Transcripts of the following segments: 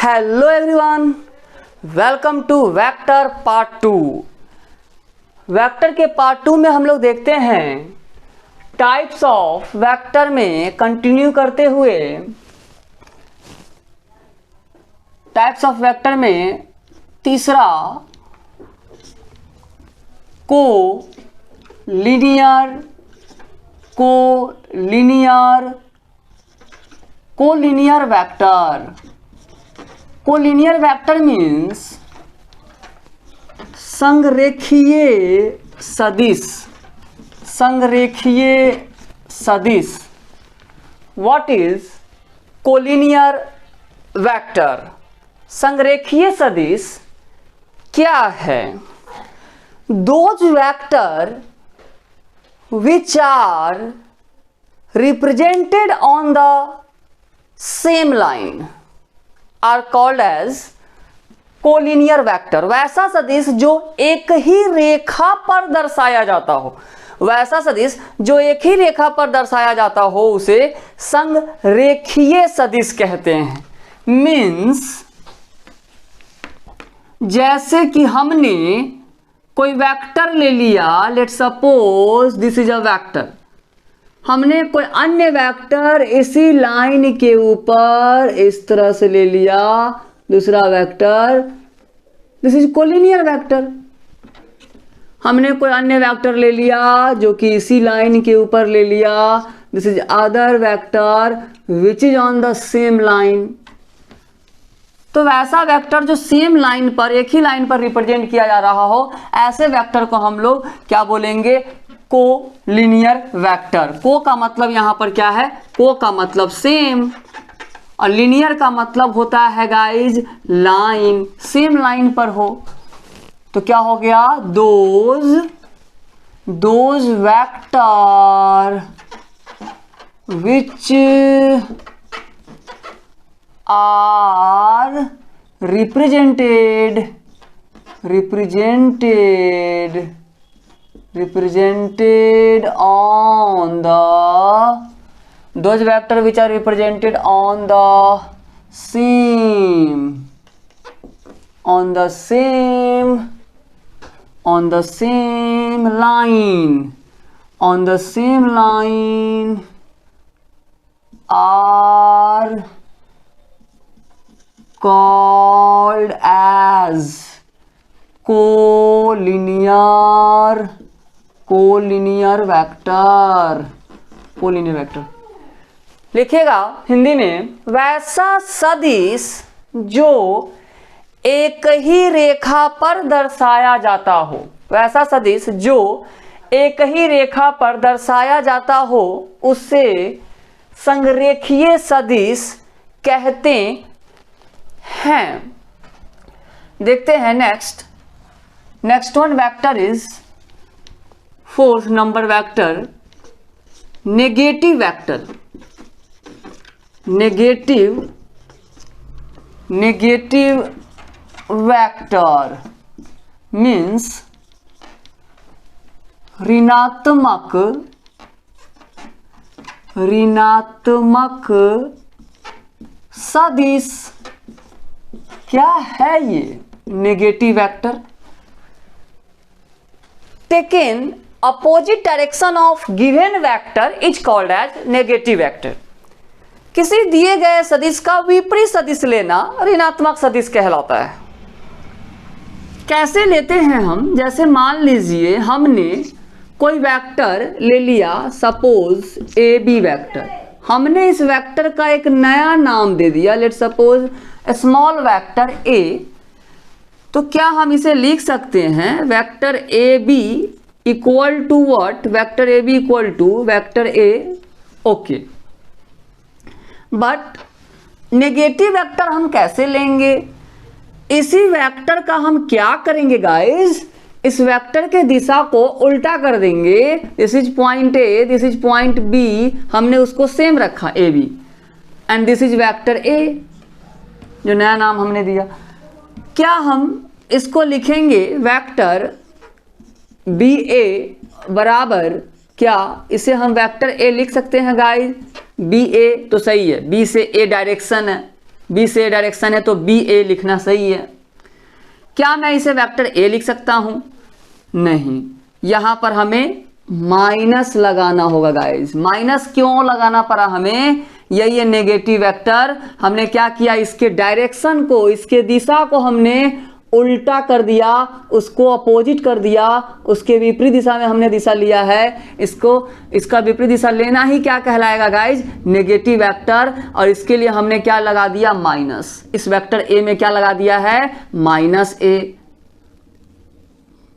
Hello everyone, welcome to vector part 2। Vector के part 2 में हम लोग देखते हैं टाइप्स ऑफ वेक्टर में कंटिन्यू करते हुए टाइप्स ऑफ वेक्टर में तीसरा collinear vector. Collinear vector means संरेखीय सदिश। What is collinear vector? संरेखीय सदिश क्या है? Those vector which are represented on the same line are called as collinear vector. वैसा सदिश जो एक ही रेखा पर दर्शाया जाता हो, उसे संरेखीय सदिश कहते हैं। मीन्स जैसे कि हमने कोई वेक्टर ले लिया, let suppose this is a vector. हमने कोई अन्य वेक्टर इसी लाइन के ऊपर इस तरह से ले लिया, दूसरा vector, this is collinear vector. हमने कोई अन्य वेक्टर ले लिया जो कि इसी लाइन के ऊपर ले लिया, this is other vector which is on the same line. तो वैसा वेक्टर जो सेम लाइन पर, एक ही लाइन पर रिप्रेजेंट किया जा रहा हो, ऐसे वेक्टर को हम लोग क्या बोलेंगे? Collinear vector. को का मतलब यहां पर क्या है? को का मतलब सेम, और लिनियर का मतलब होता है गाइज लाइन, सेम लाइन पर हो। तो क्या हो गया? Those vector which are represented on the those vector which are represented on the same line are called as collinear vector. लिखिएगा हिंदी में, वैसा सदिश जो एक ही रेखा पर दर्शाया जाता हो, उससे संरेखीय सदिश कहते हैं। देखते हैं next one vector is 4th number vector, negative vector. Negative vector means ऋणात्मक सदिश। क्या है ये negative vector? Taken opposite direction of given vector is called as negative vector. किसी दिए गए सदिश का विपरीत सदिश लेना ऋणात्मक सदिश कहलाता है। कैसे लेते हैं हम? जैसे मान लीजिए हमने कोई वेक्टर ले लिया, सपोज ए बी वेक्टर। हमने इस वेक्टर का एक नया नाम दे दिया, let suppose small vector A. तो क्या हम इसे लिख सकते हैं vector A B equal to what? Vector A B equal to vector A. Okay, but negative vector हम कैसे लेंगे? इसी वेक्टर का हम क्या करेंगे गाइस? इस वेक्टर के दिशा को उल्टा कर देंगे। This is point A, this is point B, हमने उसको सेम रखा A B, and this is vector A जो नया नाम हमने दिया। क्या हम इसको लिखेंगे वेक्टर बी ए बराबर, क्या इसे हम वेक्टर ए लिख सकते हैं गाइस? बी ए तो सही है, बी से ए डायरेक्शन है, बी से डायरेक्शन है तो बी ए लिखना सही है। क्या मैं इसे वेक्टर ए लिख सकता हूं? नहीं, यहां पर हमें माइनस लगाना होगा गाइज। माइनस क्यों लगाना पड़ा हमें? यही है नेगेटिव वेक्टर। हमने क्या किया, इसके डायरेक्शन को, इसके दिशा को हमने उल्टा कर दिया, उसको अपोजिट कर दिया, उसके विपरीत दिशा में हमने दिशा लिया है। इसका विपरीत दिशा लेना ही क्या कहलाएगा गाइज? Negative vector. और इसके लिए हमने क्या लगा दिया? माइनस। इस वेक्टर ए में क्या लगा दिया है? माइनस ए।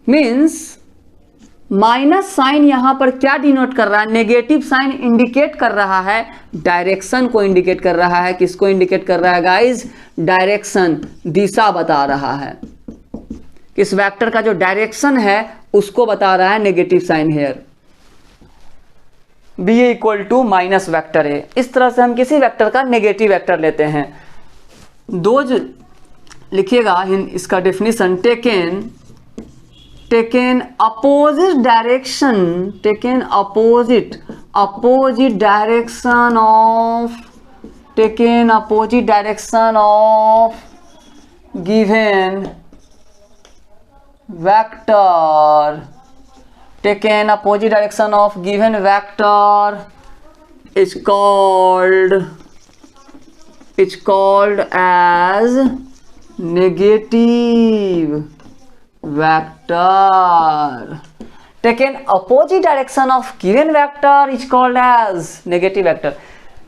मीन्स माइनस साइन यहां पर क्या डिनोट कर रहा है? नेगेटिव साइन इंडिकेट कर रहा है डायरेक्शन को, इंडिकेट कर रहा है। किसको इंडिकेट कर रहा है गाइज? डायरेक्शन, दिशा बता रहा है। इस वेक्टर का जो डायरेक्शन है उसको बता रहा है negative sign here. B A equal to minus vector A. इस तरह से हम किसी वेक्टर का नेगेटिव वेक्टर लेते हैं। दोज लिखिएगा इसका definition, taken opposite direction, taken opposite direction of given vector, taken opposite direction of given vector is called as negative vector. Taken opposite direction of given vector is called as negative vector.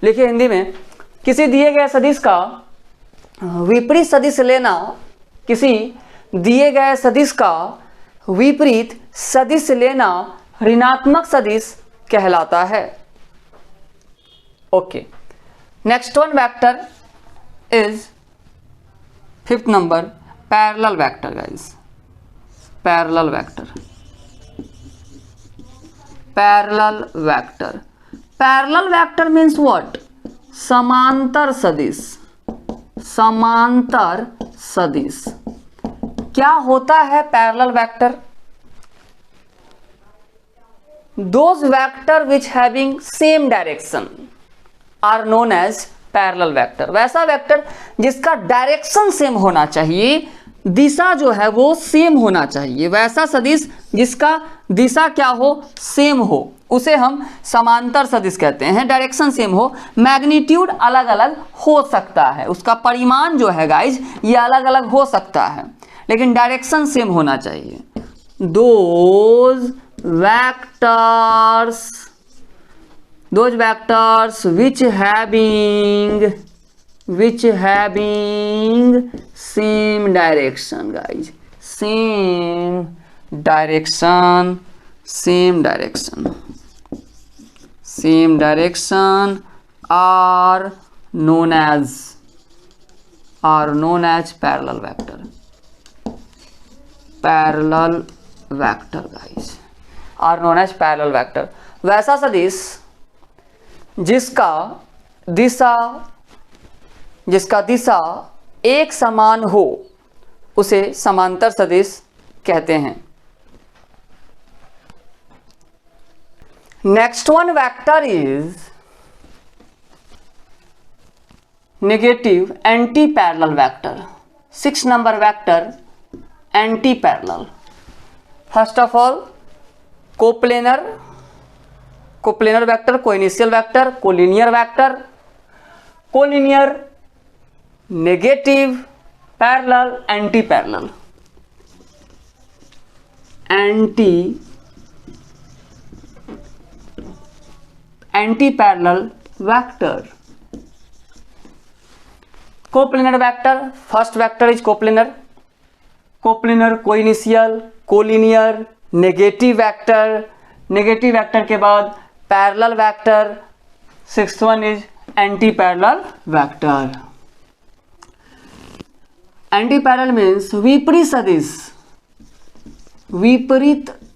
लिखिए हिंदी में, किसी दिए गए सदिश का विपरीत सदिश लेना, किसी दिए गए सदिश का विपरीत सदिश लेना ऋणात्मक सदिश कहलाता है। Okay, next one vector is 5th number, parallel vector guys. Parallel vector, parallel vector, parallel vector means what? समांतर सदिश, समांतर सदिश। क्या होता है parallel vector? Those vector which having same direction are known as parallel vector. वैसा vector जिसका direction same होना चाहिए, दिशा जो है वो सेम होना चाहिए, वैसा सदिश जिसका दिशा क्या हो? सेम हो, उसे हम समांतर सदिश कहते हैं। डायरेक्शन सेम हो, मैग्नीट्यूड अलग अलग हो सकता है, उसका परिमाण जो है गाइज ये अलग अलग हो सकता है, लेकिन डायरेक्शन सेम होना चाहिए। Those vectors which having same direction guys, same direction are known as parallel vector. Parallel vector guys are known as parallel vector. वैसा सदिश जिसका दिशा एक समान हो उसे समांतर सदिश कहते हैं। Next one vector is negative anti parallel vector. 6 number vector anti parallel. First of all coplanar vector, coinitial vector, collinear vector, collinear, negative, parallel, anti parallel. Anti parallel vector. Coplanar vector, first vector is coplanar, coinitial, collinear, negative vector के बाद parallel vector, 6th one is anti parallel vector. Anti parallel means विपरीत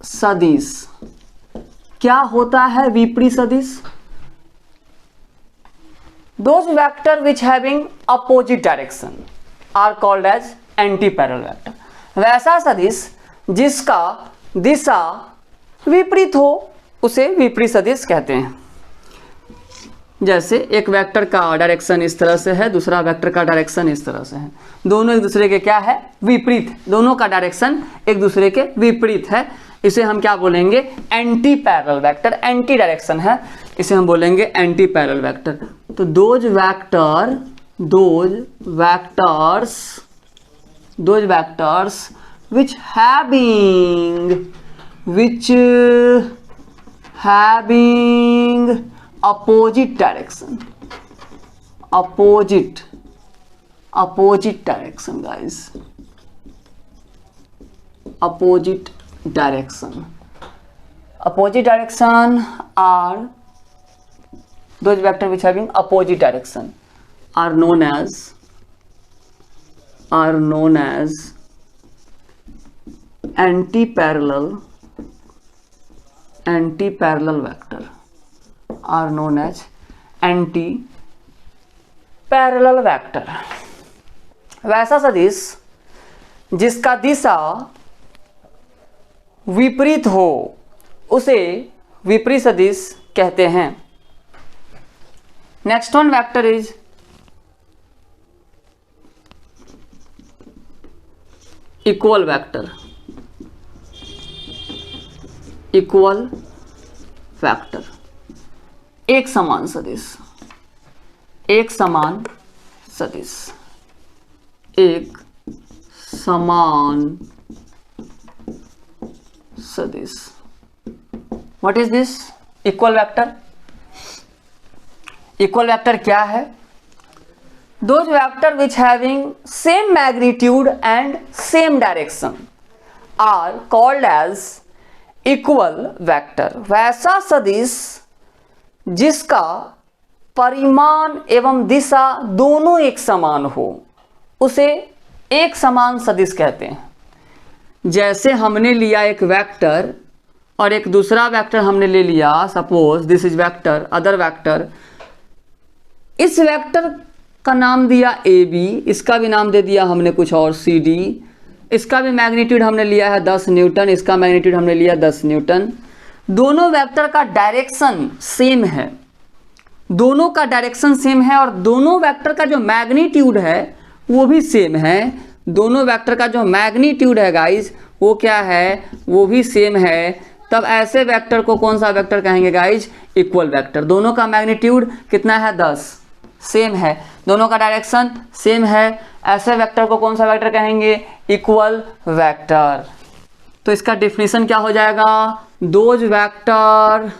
सदिश। क्या होता है विपरीत सदिश? Those vector which having opposite direction are called as anti-parallel vector. वैसा सदिश जिसका दिशा विपरीत हो उसे विपरीत सदिश कहते हैं। जैसे एक वेक्टर का डायरेक्शन इस तरह से है, दूसरा वेक्टर का डायरेक्शन इस तरह से है, दोनों एक दूसरे के क्या है, विपरीत, दोनों का डायरेक्शन एक दूसरे के विपरीत है, इसे हम क्या बोलेंगे, anti parallel vector, anti direction है, इसे हम बोलेंगे एंटी पैरेलल वेक्टर। तो those vectors which having opposite direction guys, opposite direction are those vector which having opposite direction are known as anti-parallel vector, are known as anti-parallel vector। वैसा सदिश जिसका दिशा विपरीत हो उसे विपरीत सदिश कहते हैं। Next one vector is equal vector. एक समान सदिश, what is this equal vector? Equal vector क्या है? Those vector which having same magnitude and same direction are called as equal vector। वैसा सदिश जिसका परिमाण एवं दिशा दोनों एक समान हो उसे एक समान सदिश कहते हैं। जैसे हमने लिया एक वेक्टर और एक दूसरा वेक्टर हमने ले लिया, suppose this is vector, other vector, इस वेक्टर का नाम दिया ए बी, इसका भी नाम दे दिया हमने कुछ और सी डी, इसका भी मैग्नीट्यूड हमने लिया है 10 न्यूटन, इसका मैग्नीट्यूड हमने लिया 10 न्यूटन। दोनों वेक्टर का डायरेक्शन सेम है, दोनों का डायरेक्शन सेम है और दोनों वेक्टर का जो मैग्नीट्यूड है वो भी सेम है। दोनों वेक्टर का जो मैग्नीट्यूड है गाइज वो क्या है, वो भी सेम है। तब ऐसे वेक्टर को कौन सा वेक्टर कहेंगे गाइज? Equal vector. दोनों का मैग्नीट्यूड कितना है? 10, सेम है, दोनों का डायरेक्शन सेम है, ऐसे वेक्टर को कौन सा वेक्टर कहेंगे? Equal vector. तो इसका डेफिनेशन क्या हो जाएगा? Those vectors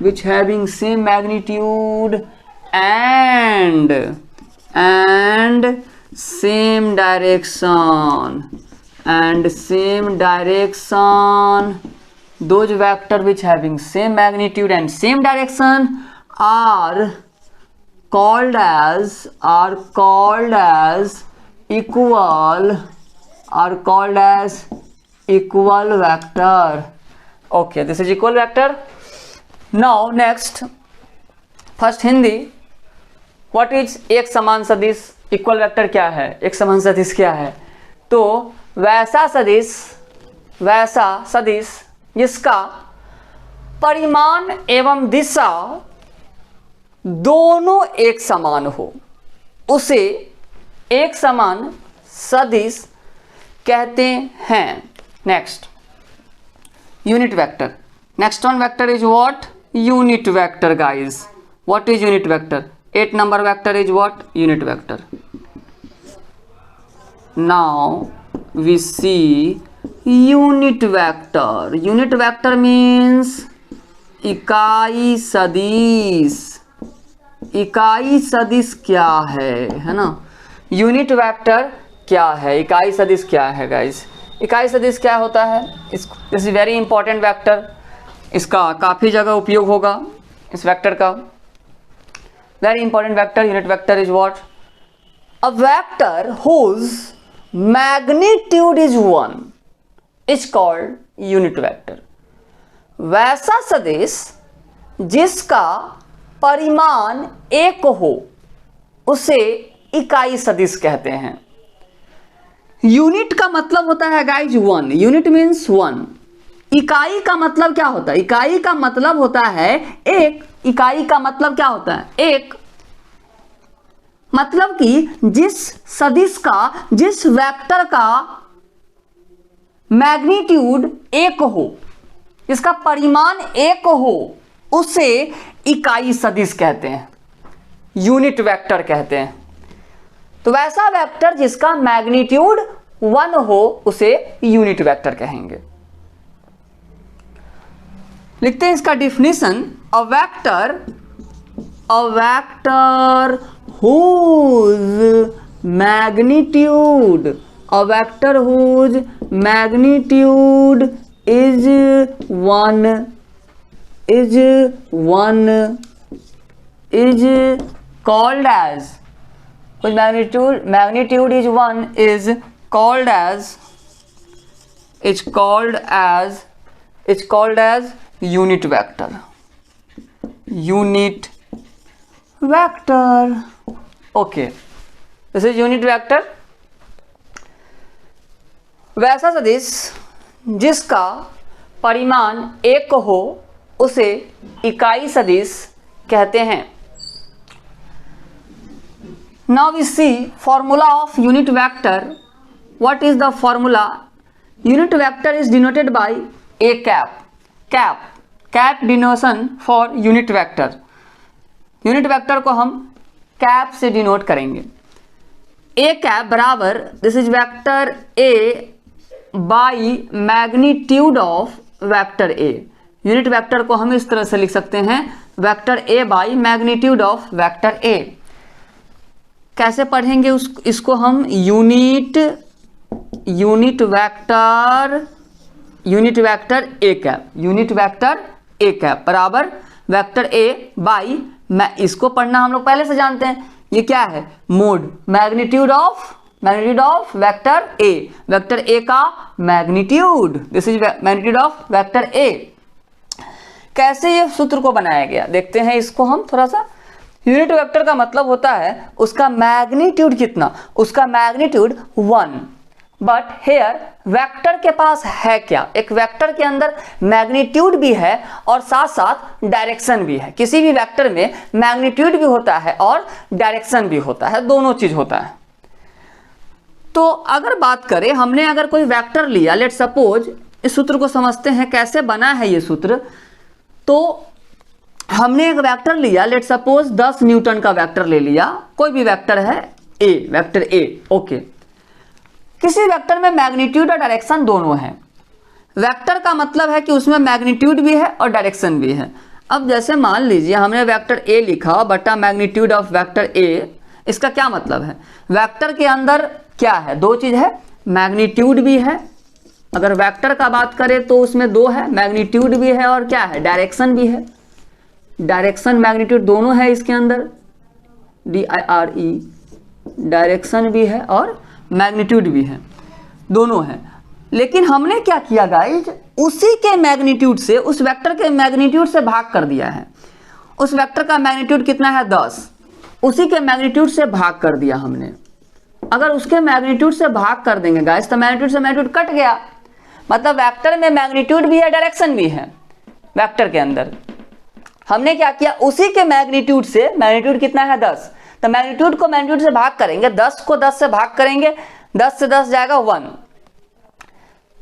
which having same magnitude and same direction, those vector which having same magnitude and same direction are called as equal vector। okay, this is equal vector। now next, first Hindi, what is एक समान सदिश? Equal vector क्या है? एक समान सदिश क्या है? तो वैसा सदिश जिसका परिमाण एवं दिशा दोनों एक समान हो उसे एक समान सदिश कहते हैं। Next, unit vector. Next one vector is what? Unit vector guys. What is unit vector? 8 number vector is what? Unit vector। now we see unit vector। unit vector means इकाई सदिश। इकाई सदिश क्या है ना? यूनिट वेक्टर क्या है? इकाई सदिश क्या है गाइस? इकाई सदिश क्या होता है? This is very important vector, इसका काफ़ी जगह उपयोग होगा इस वेक्टर का। Very important vector, unit vector is what? A vector whose magnitude is 1 is called unit vector। वैसा सदिश जिसका परिमाण एक हो उसे इकाई सदिश कहते हैं। यूनिट का मतलब होता है guys one, unit means one. इकाई का मतलब क्या होता है? इकाई का मतलब होता है एक। इकाई का मतलब क्या होता है? एक। मतलब कि जिस सदिश का, जिस वेक्टर का मैग्नीट्यूड एक हो, जिसका परिमाण एक हो, उसे इकाई सदिश कहते हैं, यूनिट वेक्टर कहते हैं। तो वैसा वेक्टर जिसका मैग्नीट्यूड वन हो उसे यूनिट वेक्टर कहेंगे। लिखते हैं इसका definition. A vector whose magnitude is called as, whose magnitude is 1 is called as unit vector. Unit vector. Okay, this is unit vector. वैसा सदिश जिसका परिमाण एक हो उसे इकाई सदिश कहते हैं। Now we see formula of unit vector. What is the formula? Unit vector is denoted by a cap. Cap denotation for unit vector. Unit vector को हम कैप से डिनोट करेंगे। ए कैप बराबर, this is vector A by magnitude of vector A. Unit vector को हम इस तरह से लिख सकते हैं, vector A by magnitude of vector A. कैसे पढ़ेंगे इसको हम? Unit vector A cap, unit vector A cap बराबर वेक्टर ए बाई, मैं इसको पढ़ना हम लोग पहले से जानते हैं, ये क्या है? Mod magnitude of vector A, vector A का magnitude, this is magnitude of vector A. कैसे ये सूत्र को बनाया गया देखते हैं इसको हम थोड़ा सा। यूनिट वेक्टर का मतलब होता है उसका मैग्नीट्यूड कितना, उसका मैग्नीट्यूड 1। बट हेयर वेक्टर के पास है क्या? एक वेक्टर के अंदर मैग्नीट्यूड भी है और साथ साथ डायरेक्शन भी है। किसी भी वेक्टर में मैग्नीट्यूड भी होता है और डायरेक्शन भी होता है, दोनों चीज होता है। तो अगर बात करें, हमने अगर कोई वेक्टर लिया, लेट सपोज, इस सूत्र को समझते हैं कैसे बना है ये सूत्र। तो हमने एक वेक्टर लिया, लेट सपोज 10 न्यूटन का वेक्टर ले लिया, कोई भी वेक्टर है ए, वेक्टर ए। ओके, किसी वेक्टर में मैग्नीट्यूड और डायरेक्शन दोनों है। वेक्टर का मतलब है कि उसमें मैग्नीट्यूड भी है और डायरेक्शन भी है। अब जैसे मान लीजिए हमने वेक्टर ए लिखा बटा मैग्नीट्यूड ऑफ वेक्टर ए, इसका क्या मतलब है? वेक्टर के अंदर क्या है? दो चीज है, मैग्नीट्यूड भी है। अगर वेक्टर का बात करें तो उसमें दो है, मैग्नीट्यूड भी है और क्या है? डायरेक्शन भी है। डायरेक्शन मैग्नीट्यूड दोनों है इसके अंदर, DIRE, डायरेक्शन भी है और मैग्नीट्यूड भी है, दोनों है। लेकिन हमने क्या किया गाइज, उसी के मैग्नीट्यूड से, उस वेक्टर के मैग्नीट्यूड से भाग कर दिया है। उस वेक्टर का मैग्नीट्यूड कितना है? 10, उसी के मैग्नीट्यूड से भाग कर दिया हमने। अगर उसके मैग्नीट्यूड से भाग कर देंगे गाइज तो मैग्नीट्यूड से मैग्नीट्यूड कट गया, मतलब वेक्टर में मैग्नीट्यूड भी है, डायरेक्शन भी है। वेक्टर के अंदर हमने क्या किया, उसी के मैग्नीट्यूड से, मैग्नीट्यूड कितना है? 10, तो मैग्नीट्यूड को मैग्नीट्यूड से भाग करेंगे, 10 को 10 से भाग करेंगे, 10 से 10 जाएगा 1,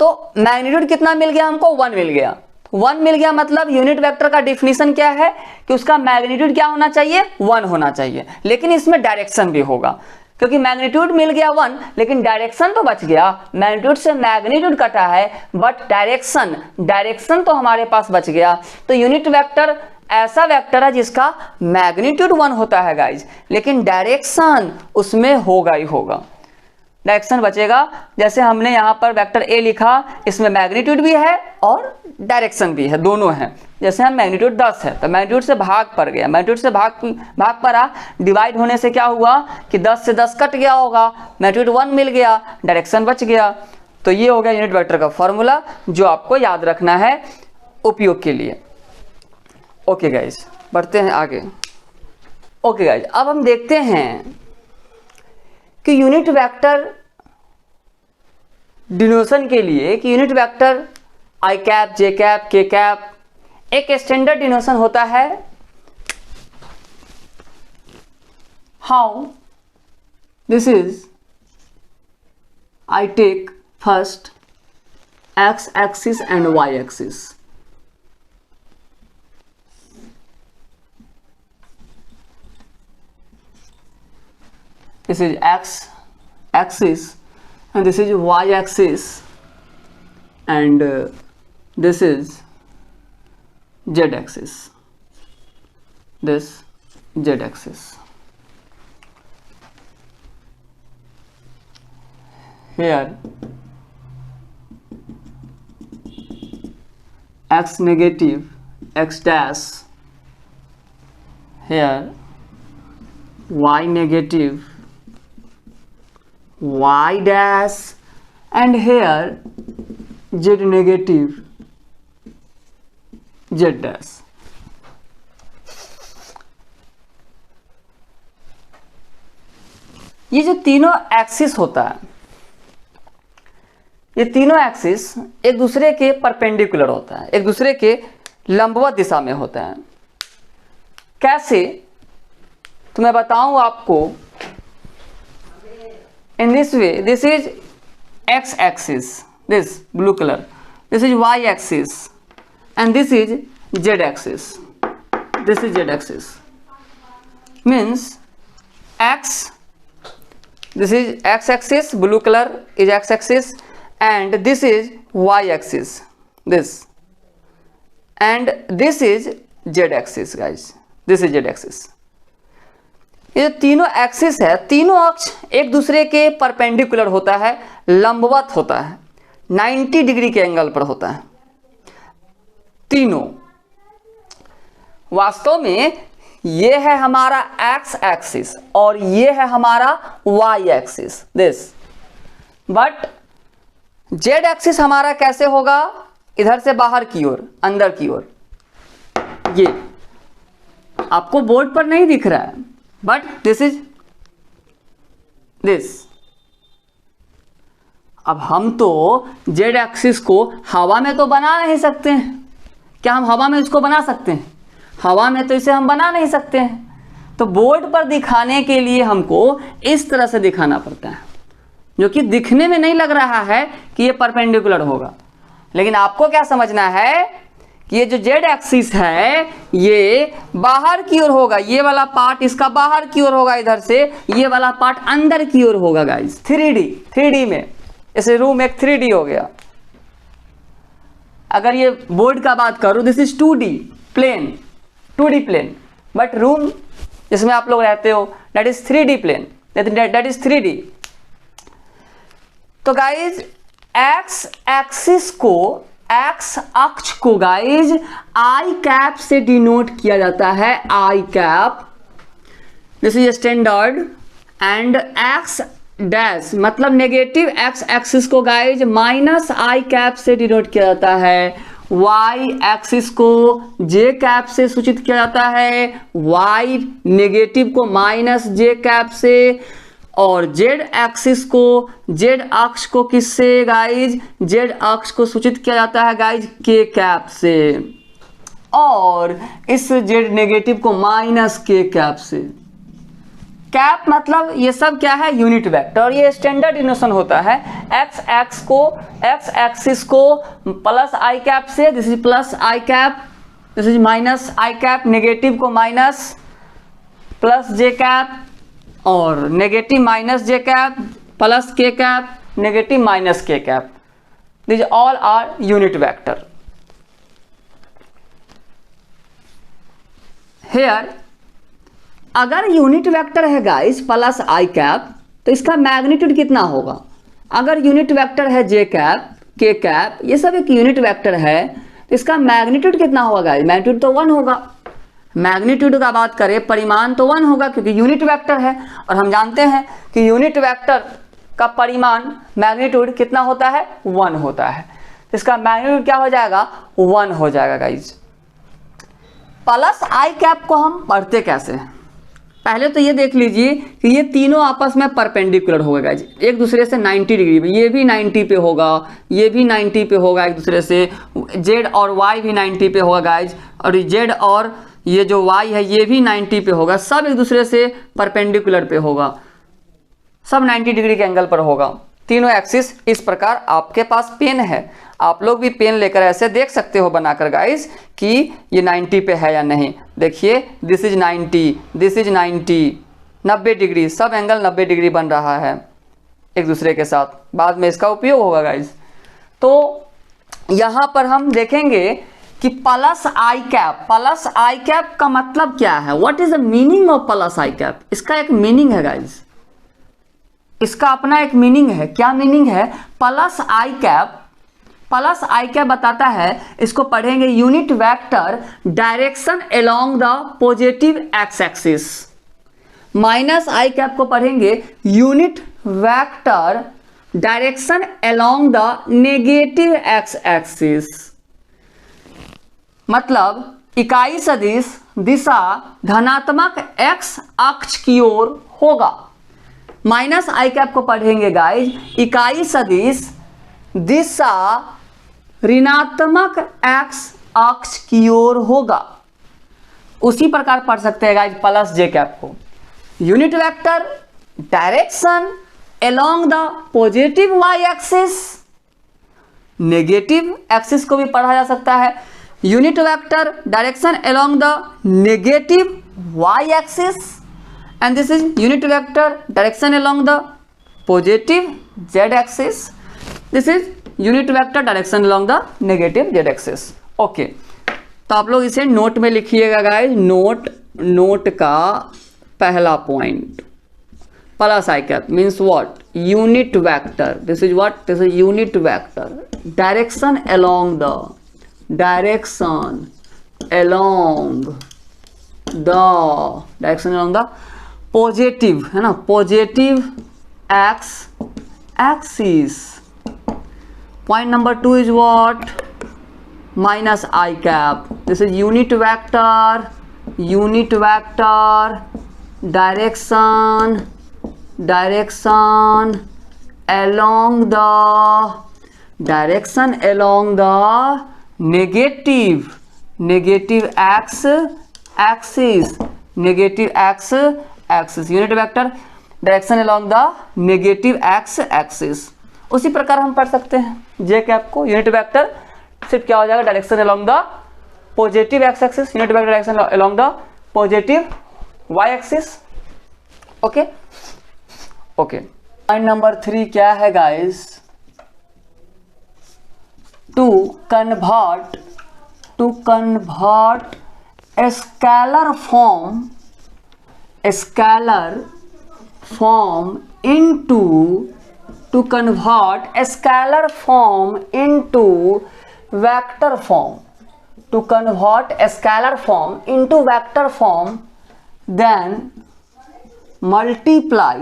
तो मैग्नीट्यूड कितना मिल गया हमको? 1 मिल गया। 1 मिल गया मतलब यूनिट वेक्टर का डिफिनीशन क्या है कि उसका मैग्नीट्यूड क्या होना चाहिए? 1 होना चाहिए। लेकिन इसमें डायरेक्शन भी होगा, क्योंकि मैग्नीट्यूड मिल गया 1 लेकिन डायरेक्शन तो बच गया। मैग्नीट्यूड से मैग्नीट्यूड कटा है बट डायरेक्शन तो हमारे पास बच गया। तो यूनिट वेक्टर ऐसा वेक्टर है जिसका मैग्नीट्यूड 1 होता है गाइज, लेकिन डायरेक्शन उसमें होगा ही होगा, डायरेक्शन बचेगा। जैसे हमने यहाँ पर वेक्टर ए लिखा, इसमें मैग्नीट्यूड भी है और डायरेक्शन भी है, दोनों है। जैसे हम मैग्नीट्यूड 10 है तो मैग्नीट्यूड से भाग पड़ गया, मैग्नीट्यूड से भाग पड़ा, डिवाइड होने से क्या हुआ कि 10 से 10 कट गया होगा, मैग्नीट्यूड 1 मिल गया, डायरेक्शन बच गया। तो ये हो गया यूनिट वेक्टर का फॉर्मूला जो आपको याद रखना है। उपयोग के लिए। ओके गाइज, बढ़ते हैं आगे। ओके गाइज, अब हम देखते हैं कि यूनिट वेक्टर डिनोशन के लिए कि unit vector I cap, J cap, K cap एक स्टैंडर्ड डिनोशन होता है। How this is, I take first x axis and y axis. This is x axis and this is y axis and this is z axis. This z axis. Here x negative, x dash, here y negative, y dash, and here z negative, z dash. ये जो तीनों axis होता है, ये तीनों axis एक दूसरे के परपेंडिकुलर होता है, एक दूसरे के लंबवत दिशा में होता है। कैसे, तो मैं बताऊं आपको। In this way, this is X axis, this blue colour, this is Y axis and this is Z axis, this is Z axis. Means X, this is x axis, blue color is x axis and this is y axis, this, and this is z axis guys, this is z axis। ये तीनों axis है, तीनों अक्ष एक दूसरे के perpendicular होता है, लंबवत होता है, 90 डिग्री के एंगल पर होता है तीनों। वास्तव में ये है हमारा x एक्सिस और ये है हमारा y axis, this. But z axis हमारा कैसे होगा, इधर से बाहर की ओर, अंदर की ओर। ये आपको बोर्ड पर नहीं दिख रहा है, बट दिस इज दिस। अब हम तो z एक्सिस को हवा में तो बना नहीं सकते हैं। क्या हम हवा में इसको बना सकते हैं? हवा में तो इसे हम बना नहीं सकते हैं। तो बोर्ड पर दिखाने के लिए हमको इस तरह से दिखाना पड़ता है, जो कि दिखने में नहीं लग रहा है कि ये परपेंडिकुलर होगा। लेकिन आपको क्या समझना है कि ये जो जेड एक्सिस है ये बाहर की ओर होगा, ये वाला पार्ट इसका बाहर की ओर होगा इधर से, ये वाला पार्ट अंदर की ओर होगा गाइस। 3D में इसे रूम एक 3D हो गया। अगर ये बोर्ड का बात करूं, this is 2D plane, 2D plane, but room जिसमें आप लोग रहते हो that is 3D plane, that is 3D। तो गाइज एक्स एक्सिस को, एक्स अक्ष को गाइज आई कैप से डिनोट किया जाता है, i cap, this is standard. And x dash मतलब नेगेटिव एक्स एक्सिस को गाइज माइनस आई कैप से डिनोट किया जाता है। y एक्सिस को j कैप से सूचित किया जाता है, y नेगेटिव को माइनस j कैप से, और z एक्सिस को, z अक्ष को किससे गाइज, z अक्ष को सूचित किया जाता है गाइज k कैप से, और इस z नेगेटिव को माइनस k कैप से। कैप मतलब ये सब क्या है, यूनिट वेक्टर। और ये स्टैंडर्ड डिनोशन होता है एक्स एक्सिस को प्लस आई कैप से, this is plus I cap, this is minus I cap, negative को माइनस प्लस जे कैप, और negative minus J cap plus K cap, negative minus K cap, this all are unit vector. Here अगर unit vector है guys plus आई cap, तो इसका magnitude कितना होगा? अगर unit vector है जे कैप, के कैप, ये सब एक यूनिट वेक्टर है, तो इसका मैग्नीट्यूड कितना होगा गाइस? मैग्नीट्यूड तो 1 होगा। मैग्नीट्यूड का बात करें, परिमाण तो 1 होगा क्योंकि यूनिट वेक्टर है, और हम जानते हैं कि यूनिट वेक्टर का परिमाण मैग्नीट्यूड कितना होता है, 1 होता है। इसका मैग्नीट्यूड क्या हो जाएगा, 1 हो जाएगा गाइज। प्लस आई कैप को हम पढ़ते कैसे हैं, पहले तो ये देख लीजिए कि ये तीनों आपस में परपेंडिकुलर होगा गाइज, एक दूसरे से 90 डिग्री पे, ये भी 90 पे होगा, ये भी 90 पे होगा एक दूसरे से, जेड और वाई भी 90 पे होगा गाइज, और जेड और ये जो वाई है ये भी 90 पे होगा, सब एक दूसरे से परपेंडिकुलर पे होगा, सब 90 डिग्री के एंगल पर होगा, तीनों एक्सिस। इस प्रकार आपके पास पेन है, आप लोग भी पेन लेकर ऐसे देख सकते हो बनाकर गाइस कि ये 90 पे है या नहीं। देखिए this is 90, this is 90, 90 degree, सब एंगल 90 डिग्री बन रहा है एक दूसरे के साथ, बाद में इसका उपयोग होगा गाइस। तो यहाँ पर हम देखेंगे कि प्लस आई कैप का मतलब क्या है, what is the meaning of plus I cap. इसका एक मीनिंग है गाइस, इसका अपना एक मीनिंग है। क्या मीनिंग है, प्लस आई कैप बताता है, इसको पढ़ेंगे unit vector direction along the positive X axis. Minus I cap को पढ़ेंगे unit vector direction along the negative x axis. मतलब इकाई सदिश दिशा धनात्मक एक्स अक्ष की ओर होगा। माइनस आई कैप को पढ़ेंगे गाइज इकाई सदिश दिशा ऋणात्मक एक्स अक्ष की ओर होगा। उसी प्रकार पढ़ सकते हैं गाइज प्लस जे कैप को, unit vector direction along the positive Y axis, negative axis को भी पढ़ा जा सकता है, unit vector direction along the negative Y axis, and this is unit vector direction along the positive z axis, this is unit vector direction along the negative z axis। Okay, तो आप लोग इसे नोट में लिखिएगा guys, note का पहला point, plus I cap means what, unit vector, this is what, this is unit vector direction along the positive है ना, positive X axis. Point number 2 is what, minus I cap, this is unit vector direction along the negative x axis, unit vector direction along the negative x axis. उसी प्रकार हम पढ़ सकते हैं जे cap को, unit vector सिर्फ क्या हो जाएगा, direction along the positive X axis, unit vector direction along the positive Y axis. Okay, point number 3 क्या है guys, to convert scalar form into vector form, then multiply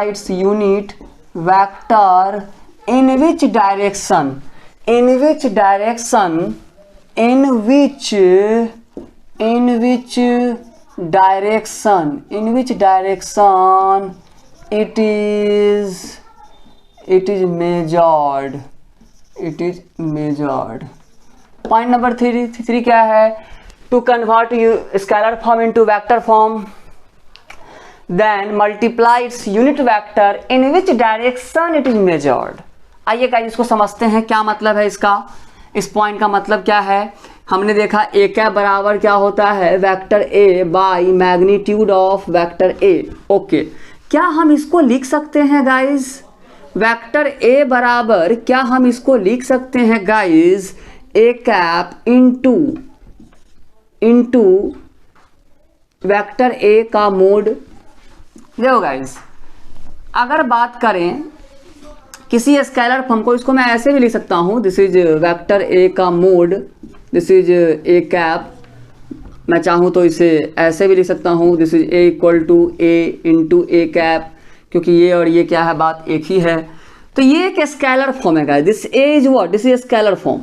its unit vector, in which direction it is measured। Point number 3 क्या है, to convert scalar form into vector form, then multiply its unit vector in which direction it is measured। आइए guys इसको समझते हैं, क्या मतलब है इसका, इस पॉइंट का मतलब क्या है। हमने देखा ए कैप बराबर क्या होता है, vector A by magnitude of vector A. Okay, क्या हम इसको लिख सकते हैं गाइस, वेक्टर ए बराबर क्या हम इसको लिख सकते हैं guys, A cap into vector A का मोड। देखो गाइस, अगर बात करें किसी स्केलर फॉर्म को, इसको मैं ऐसे भी लिख सकता हूँ, दिस इज वेक्टर ए का मोड, दिस इज ए कैप मैं चाहूँ तो इसे ऐसे भी लिख सकता हूँ, this is A equal to A into A cap, क्योंकि ये और ये क्या है, बात एक ही है। तो ये एक स्केलर फॉर्म है guys, this A is what, this is scalar form.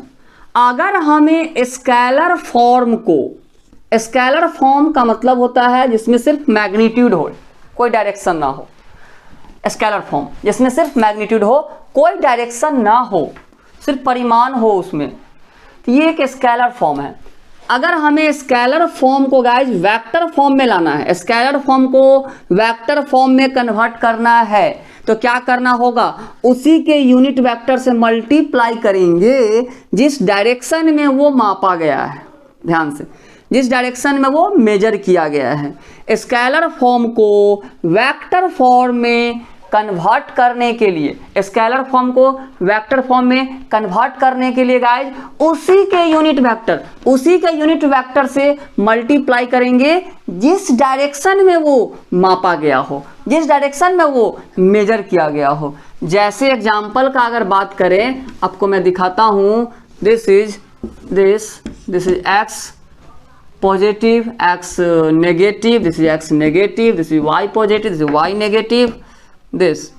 अगर हमें स्केलर फॉर्म को, स्केलर फॉर्म का मतलब होता है जिसमें सिर्फ मैग्नीट्यूड हो, कोई डायरेक्शन ना हो। स्केलर फॉर्म जिसमें सिर्फ मैग्नीट्यूड हो, कोई डायरेक्शन ना हो, सिर्फ परिमाण हो उसमें, तो ये एक स्केलर फॉर्म है। अगर हमें स्केलर फॉर्म को गाइस वेक्टर फॉर्म में लाना है, स्केलर फॉर्म को वेक्टर फॉर्म में कन्वर्ट करना है, तो क्या करना होगा, उसी के यूनिट वेक्टर से मल्टीप्लाई करेंगे जिस डायरेक्शन में वो मापा गया है, ध्यान से, जिस डायरेक्शन में वो मेजर किया गया है। स्केलर फॉर्म को वेक्टर फॉर्म में कन्वर्ट करने के लिए, स्केलर फॉर्म को वेक्टर फॉर्म में कन्वर्ट करने के लिए गाइस उसी के यूनिट वेक्टर से मल्टीप्लाई करेंगे जिस डायरेक्शन में वो मापा गया हो, जिस डायरेक्शन में वो मेजर किया गया हो। जैसे एग्जांपल का अगर बात करें, आपको मैं दिखाता हूं, this is X positive, X negative, this is X negative, this is Y positive, this is Y negative. This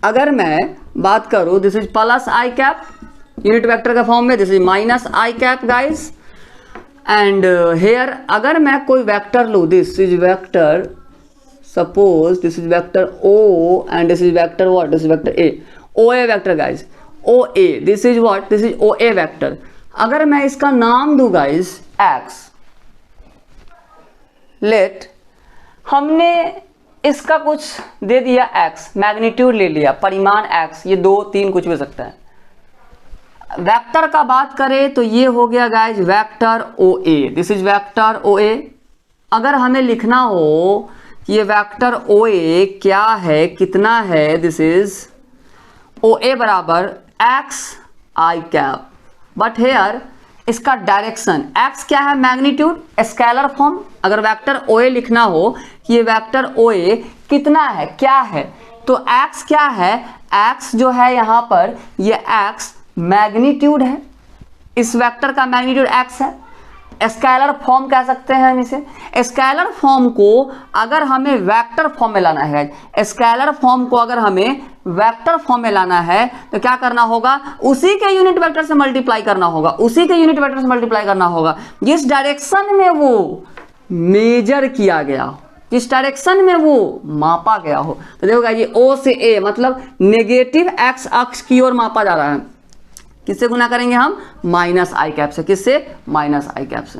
अगर मैं बात करूं, this is plus I cap unit vector का फॉर्म में, this is minus I cap guys. And here अगर मैं कोई vector लूं, this is vector, suppose this is vector O and this is vector what, this is vector A, O A vector guys, O A, this is what, this is O A vector. अगर मैं इसका नाम दूं guys x, late हमने इसका कुछ दे दिया x, magnitude ले लिया, परिमाण एक्स, ये 2 3 कुछ भी हो सकता है। वेक्टर का बात करें तो ये हो गया guys vector O A, this is vector O A. अगर हमें लिखना हो कि ये वेक्टर ओ ए क्या है, कितना है, दिस इज ओ ए बराबर x I cap, but here इसका डायरेक्शन एक्स क्या है, मैग्नीट्यूड, स्केलर फॉर्म। अगर वेक्टर ओ ए लिखना हो कि ये वेक्टर ओ ए कितना है, क्या है, तो एक्स क्या है, एक्स जो है यहाँ पर ये एक्स मैग्नीट्यूड है, इस वेक्टर का मैग्नीट्यूड एक्स है। स्केलर फॉर्म कह सकते हैं हम इसे। स्केलर फॉर्म को अगर हमें वेक्टर फॉर्म में लाना है, स्केलर फॉर्म को अगर हमें वेक्टर फॉर्म में लाना है तो क्या करना होगा, उसी के यूनिट वेक्टर से मल्टीप्लाई करना होगा, उसी के यूनिट वेक्टर से मल्टीप्लाई करना होगा जिस डायरेक्शन में वो मेजर किया गया, जिस डायरेक्शन में वो मापा गया हो। तो देखो ये ओ से ए मतलब नेगेटिव एक्स अक्ष की ओर मापा जा रहा है, किससे गुना करेंगे हम, माइनस आई कैप से, किससे, माइनस आई कैप से।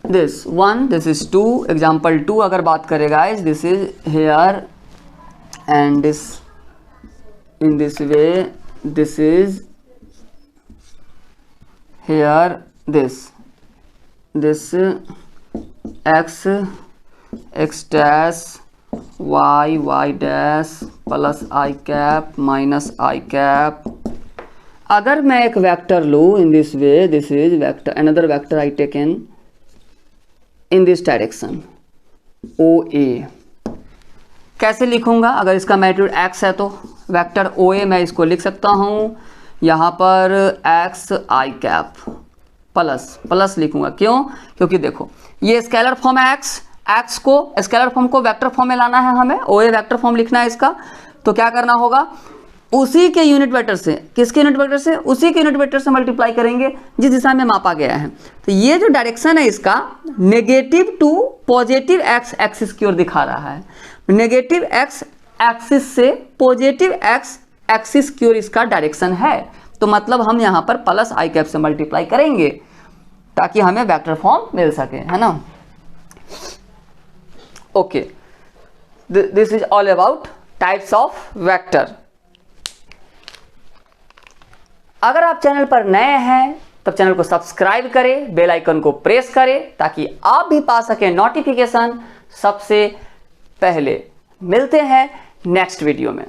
दिस 1, दिस इज 2, एग्जाम्पल 2 अगर बात करें guys, this is here and this in this way, this is here, this x dash y dash plus I cap minus I cap. अगर मैं एक वेक्टर लूँ in this way, this is vector, another vector I taken in this direction O A, कैसे लिखूंगा, अगर इसका magnitude x है तो वेक्टर ओ ए मैं इसको लिख सकता हूँ यहाँ पर एक्स आई कैप प्लस लिखूंगा, क्यों, क्योंकि देखो ये स्केलर फॉर्म है एक्स को, स्केलर फॉर्म को वेक्टर फॉर्म में लाना है हमें, ओ ए वेक्टर फॉर्म लिखना है इसका, तो क्या करना होगा, उसी के यूनिट वेक्टर से, किसके यूनिट वेक्टर से, उसी के यूनिट वेक्टर से मल्टीप्लाई करेंगे जिस दिशा में मापा गया है। तो ये जो डायरेक्शन है इसका negative to positive X axis की ओर दिखा रहा है, नेगेटिव एक्स एक्सिस से पॉजिटिव एक्स एक्सिस की ओर इसका डायरेक्शन है। तो मतलब हम यहाँ पर प्लस आई कैप से मल्टीप्लाई करेंगे ताकि हमें वेक्टर फॉर्म मिल सके, है ना। Okay, this is all about types of vector. अगर आप चैनल पर नए हैं तब चैनल को सब्सक्राइब करें, बेल आइकन को प्रेस करें ताकि आप भी पा सकें नोटिफिकेशन सबसे पहले। मिलते हैं नेक्स्ट वीडियो में।